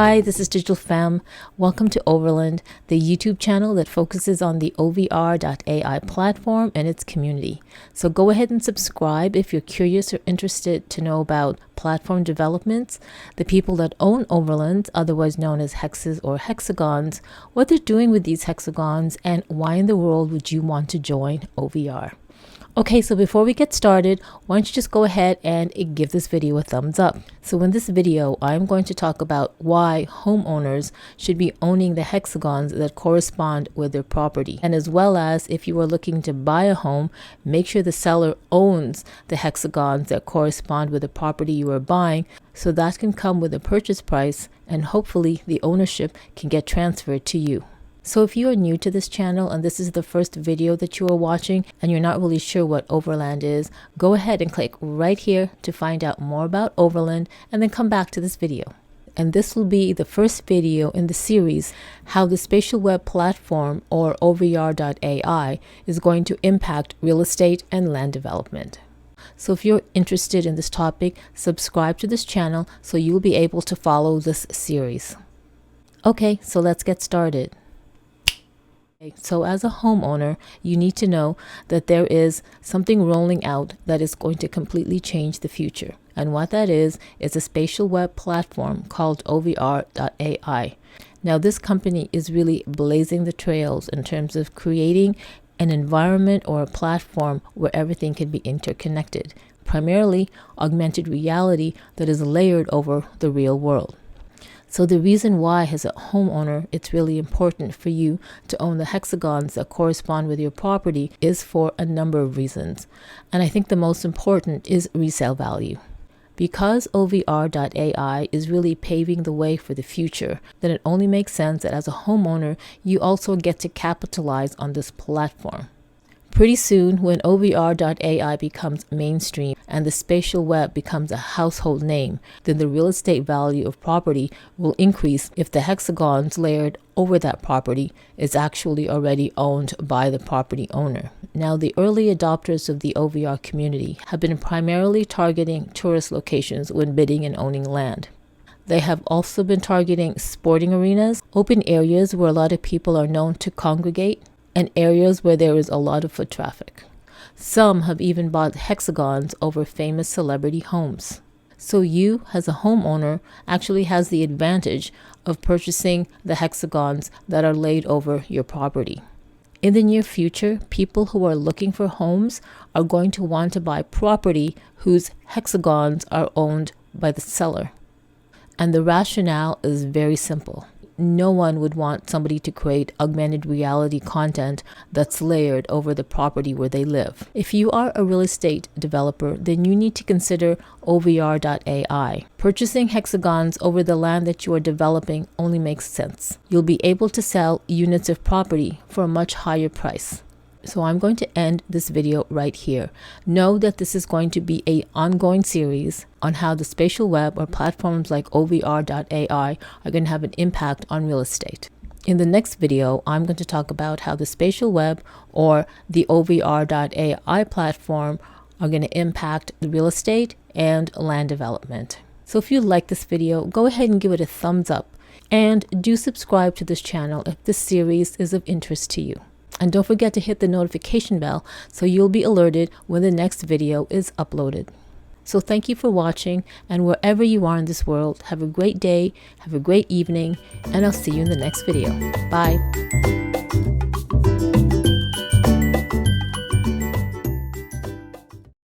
Hi, this is Digital Femme. Welcome to Overland, the YouTube channel that focuses on the OVR.AI platform and its community. So go ahead and subscribe if you're curious or interested to know about platform developments, the people that own Overland, otherwise known as hexes or hexagons, what they're doing with these hexagons, and why in the world would you want to join OVR. Okay, so before we get started, why don't you just go ahead and give this video a thumbs up. So in this video, I'm going to talk about why homeowners should be owning the hexagons that correspond with their property. And as well as if you are looking to buy a home, make sure the seller owns the hexagons that correspond with the property you are buying, so that can come with a purchase price and hopefully the ownership can get transferred to you. So if you are new to this channel and this is the first video that you are watching and you're not really sure what Overland is, go ahead and click right here to find out more about Overland and then come back to this video. And this will be the first video in the series, how the spatial web platform or OVR.AI is going to impact real estate and land development. So if you're interested in this topic, subscribe to this channel so you'll be able to follow this series. Okay, so let's get started. So as a homeowner, you need to know that there is something rolling out that is going to completely change the future. And what that is a spatial web platform called OVR.AI. Now this company is really blazing the trails in terms of creating an environment or a platform where everything can be interconnected, primarily augmented reality that is layered over the real world. So the reason why as a homeowner it's really important for you to own the hexagons that correspond with your property is for a number of reasons. And I think the most important is resale value. Because OVR.AI is really paving the way for the future, then it only makes sense that as a homeowner, you also get to capitalize on this platform. Pretty soon, when OVR.AI becomes mainstream and the spatial web becomes a household name, then the real estate value of property will increase if the hexagons layered over that property is actually already owned by the property owner. Now, the early adopters of the OVR community have been primarily targeting tourist locations when bidding and owning land. They have also been targeting sporting arenas, open areas where a lot of people are known to congregate, and areas where there is a lot of foot traffic. Some have even bought hexagons over famous celebrity homes. So you, as a homeowner, actually has the advantage of purchasing the hexagons that are laid over your property. In the near future, people who are looking for homes are going to want to buy property whose hexagons are owned by the seller. And the rationale is very simple. No one would want somebody to create augmented reality content that's layered over the property where they live. If you are a real estate developer, then you need to consider OVR.AI. Purchasing hexagons over the land that you are developing only makes sense. You'll be able to sell units of property for a much higher price. So I'm going to end this video right here. Know that this is going to be an ongoing series on how the spatial web or platforms like OVR.AI are going to have an impact on real estate. In the next video, I'm going to talk about how the spatial web or the OVR.AI platform are going to impact the real estate and land development. So if you like this video, go ahead and give it a thumbs up. And do subscribe to this channel if this series is of interest to you. And don't forget to hit the notification bell so you'll be alerted when the next video is uploaded. So thank you for watching, and wherever you are in this world, have a great day, have a great evening, and I'll see you in the next video. Bye.